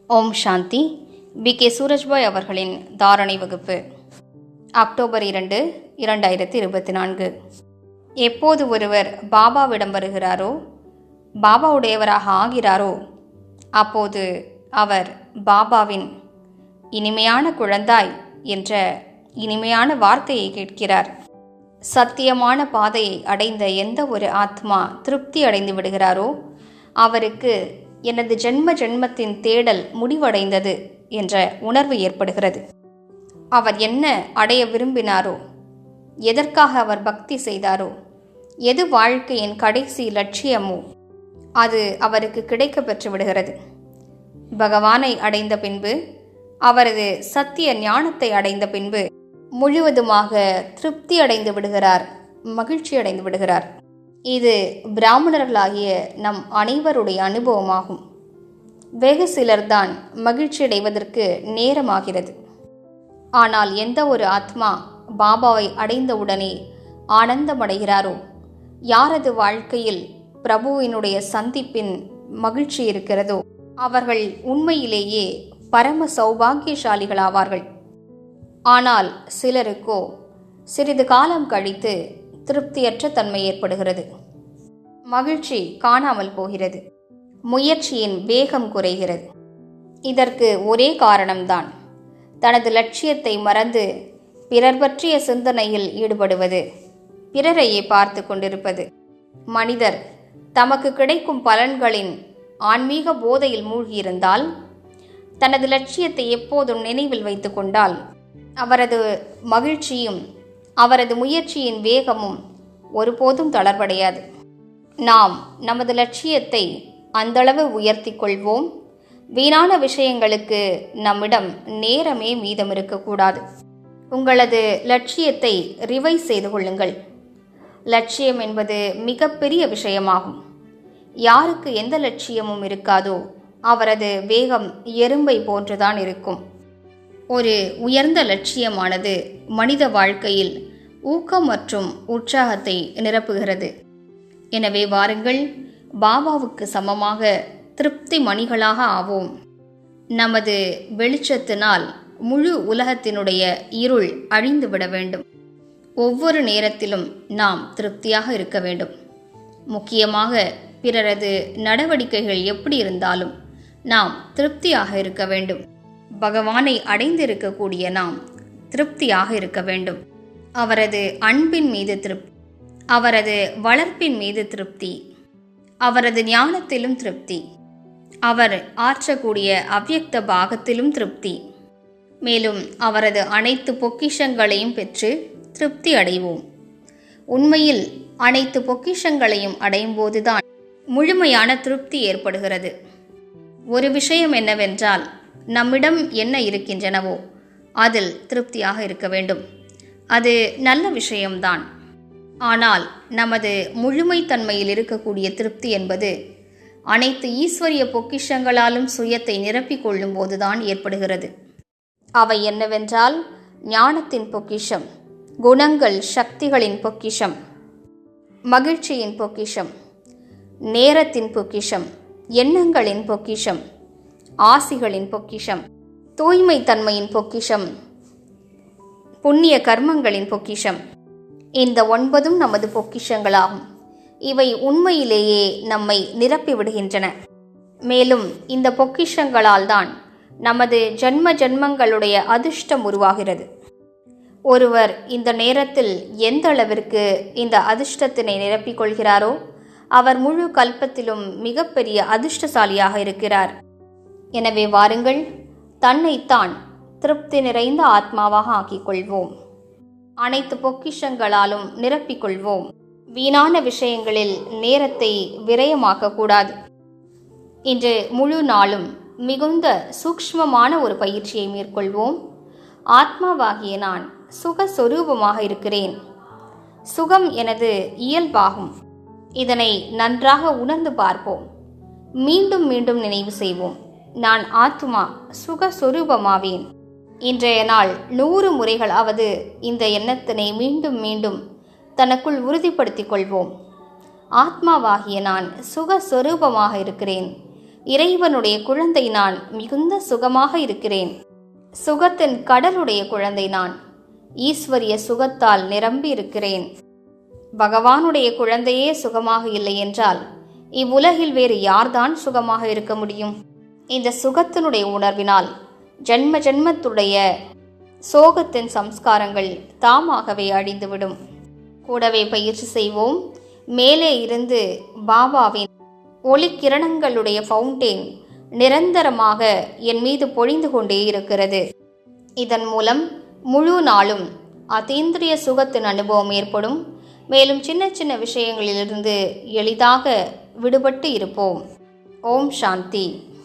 ஓம் சாந்தி. K Surajbhai அவர்களின் தாரணை வகுப்பு, அக்டோபர் 2, 2024. எப்போது ஒருவர் பாபாவிடம் வருகிறாரோ, பாபாவுடையவராக ஆகிறாரோ, அப்போது அவர் பாபாவின் இனிமையான குழந்தாய் என்ற இனிமையான வார்த்தையை கேட்கிறார். சத்தியமான பாதையை அடைந்த எந்த ஒரு ஆத்மா திருப்தி அடைந்து விடுகிறாரோ, அவருக்கு எனது ஜென்மத்தின் தேடல் முடிவடைந்தது என்ற உணர்வு ஏற்படுகிறது. அவர் என்ன அடைய விரும்பினாரோ, எதற்காக அவர் பக்தி செய்தாரோ, எது வாழ்க்கையின் கடைசி லட்சியமோ, அது அவருக்கு கிடைக்க பெற்று விடுகிறது. பகவானை அடைந்த பின்பு, அவரது சத்திய ஞானத்தை அடைந்த பின்பு முழுவதுமாக திருப்தி அடைந்து விடுகிறார், மகிழ்ச்சி அடைந்து விடுகிறார். இது பிராமணர்களாகிய நம் அனைவருடைய அனுபவமாகும். வெகு சிலர்தான் மகிழ்ச்சி அடைவதற்கு நேரமாகிறது. ஆனால் எந்த ஒரு ஆத்மா பாபாவை அடைந்தவுடனே ஆனந்தமடைகிறாரோ, யாரது வாழ்க்கையில் பிரபுவினுடைய சந்திப்பின் மகிழ்ச்சி இருக்கிறதோ, அவர்கள் உண்மையிலேயே பரம சௌபாகியசாலிகளாவார்கள். ஆனால் சிலருக்கோ சிறிது காலம் கழித்து திருப்தியற்ற தன்மை ஏற்படுகிறது. மகிழ்ச்சி காணாமல் போகிறது. முயற்சியின் வேகம் குறைகிறது. இதற்கு ஒரே காரணம்தான், தனது லட்சியத்தை மறந்து பிறர் பற்றிய சிந்தனையில் ஈடுபடுவது, பிறரையே பார்த்து கொண்டிருப்பது. மனிதர் தமக்கு கிடைக்கும் பலன்களின் ஆன்மீக போதையில் மூழ்கியிருந்தால், தனது லட்சியத்தை எப்போதும் நினைவில் வைத்து கொண்டால், அவரது மகிழ்ச்சியும் அவரது முயற்சியின் வேகமும் ஒருபோதும் தளர்வடையாது. நாம் நமது லட்சியத்தை அந்தளவு உயர்த்தி கொள்வோம். வீணான விஷயங்களுக்கு நம்மிடம் நேரமே மீதம் இருக்கக்கூடாது. உங்களது லட்சியத்தை ரிவைஸ் செய்து கொள்ளுங்கள். லட்சியம் என்பது மிகப்பெரிய விஷயமாகும். யாருக்கு எந்த லட்சியமும் இருக்காதோ, அவரது வேகம் எறும்பை போன்றுதான் இருக்கும். ஒரு உயர்ந்த லட்சியமானது மனித வாழ்க்கையில் ஊக்கம் மற்றும் உற்சாகத்தை நிரப்புகிறது. எனவே வாருங்கள், பாபாவுக்கு சமமாக திருப்தி மணிகளாக ஆவோம். நமது வெளிச்சத்தினால் முழு உலகத்தினுடைய இருள் அழிந்துவிட வேண்டும். ஒவ்வொரு நேரத்திலும் நாம் திருப்தியாக இருக்க வேண்டும். முக்கியமாக பிறரது நடவடிக்கைகள் எப்படி இருந்தாலும் நாம் திருப்தியாக இருக்க வேண்டும். பகவானை அடைந்திருக்கக்கூடிய நாம் திருப்தியாக இருக்க வேண்டும். அவரது அன்பின் மீது திருப்தி, அவரது வளர்ப்பின் மீது திருப்தி, அவரது ஞானத்திலும் திருப்தி, அவர் ஆற்றக்கூடிய அவ்யக்த பாகத்திலும் திருப்தி, மேலும் அவரது அனைத்து பொக்கிஷங்களையும் பெற்று திருப்தி அடைவோம். உண்மையில் அனைத்து பொக்கிஷங்களையும் அடையும் போதுதான் முழுமையான திருப்தி ஏற்படுகிறது. ஒரு விஷயம் என்னவென்றால், நம்மிடம் என்ன இருக்கின்றனவோ அதில் திருப்தியாக இருக்க வேண்டும். அது நல்ல விஷயம்தான். ஆனால் நமது முழுமைத்தன்மையில் இருக்கக்கூடிய திருப்தி என்பது அனைத்து ஈஸ்வரிய பொக்கிஷங்களாலும் சுயத்தை நிரப்பிக் கொள்ளும் போதுதான் ஏற்படுகிறது. அவை என்னவென்றால், ஞானத்தின் பொக்கிஷம், குணங்கள் சக்திகளின் பொக்கிஷம், மகிழ்ச்சியின் பொக்கிஷம், நேரத்தின் பொக்கிஷம், எண்ணங்களின் பொக்கிஷம், ஆசிகளின் பொக்கிஷம், தூய்மை தன்மையின் பொக்கிஷம், புண்ணிய கர்மங்களின் பொக்கிஷம். இந்த 9 நமது பொக்கிஷங்களாகும். இவை உண்மையிலேயே நம்மை நிரப்பிவிடுகின்றன. மேலும் இந்த பொக்கிஷங்களால் தான் நமது ஜென்மங்களுடைய அதிர்ஷ்டம் உருவாகிறது. ஒருவர் இந்த நேரத்தில் எந்த அளவிற்கு இந்த அதிர்ஷ்டத்தினை நிரப்பிக் கொள்கிறாரோ, அவர் முழு கல்பத்திலும் மிகப்பெரிய அதிர்ஷ்டசாலியாக இருக்கிறார். எனவே வாருங்கள், தன்னைத்தான் திருப்தி நிறைந்த ஆத்மாவாக ஆக்கிக் கொள்வோம். அனைத்து பொக்கிஷங்களாலும் நிரப்பிக்கொள்வோம். வீணான விஷயங்களில் நேரத்தை விரயமாக்கக்கூடாது. இன்று முழு நாளும் மிகுந்த சூக்ஷ்மமான ஒரு பயிற்சியை மேற்கொள்வோம். ஆத்மாவாகிய நான் சுகஸ்வரூபமாக இருக்கிறேன். சுகம் எனது இயல்பாகும். இதனை நன்றாக உணர்ந்து பார்ப்போம். மீண்டும் மீண்டும் நினைவு செய்வோம். நான் ஆத்மா சுகஸ்வரூபமாவேன். இன்றைய நாள் 100 முறைகளாவது இந்த எண்ணத்தினை மீண்டும் மீண்டும் தனக்குள் உறுதிப்படுத்திக் கொள்வோம். ஆத்மாவாகிய நான் சுகஸ்வரூபமாக இருக்கிறேன். இறைவனுடைய குழந்தை நான் மிகுந்த சுகமாக இருக்கிறேன். சுகத்தின் கடலுடைய குழந்தை நான் ஈஸ்வரிய சுகத்தால் நிரம்பி இருக்கிறேன். பகவானுடைய குழந்தையே சுகமாக இல்லை என்றால் இவ்வுலகில் வேறு யார்தான் சுகமாக இருக்க முடியும்? இந்த சுகத்தினுடைய உணர்வினால் ஜன்ம ஜன்மத்துடைய சோகத்தின் சம்ஸ்காரங்கள் தாமாகவே அழிந்துவிடும். கூடவே பயிற்சி செய்வோம். மேலே இருந்து பாபாவின் ஒளிக்கிரணங்களுடைய ஃபவுண்டேன் நிரந்தரமாக என் மீது பொழிந்து கொண்டே இருக்கிறது. இதன் மூலம் முழு நாளும் அதீந்திரிய சுகத்தின் அனுபவம் ஏற்படும். மேலும் சின்ன சின்ன விஷயங்களிலிருந்து எளிதாக விடுபட்டு இருப்போம். ஓம் சாந்தி.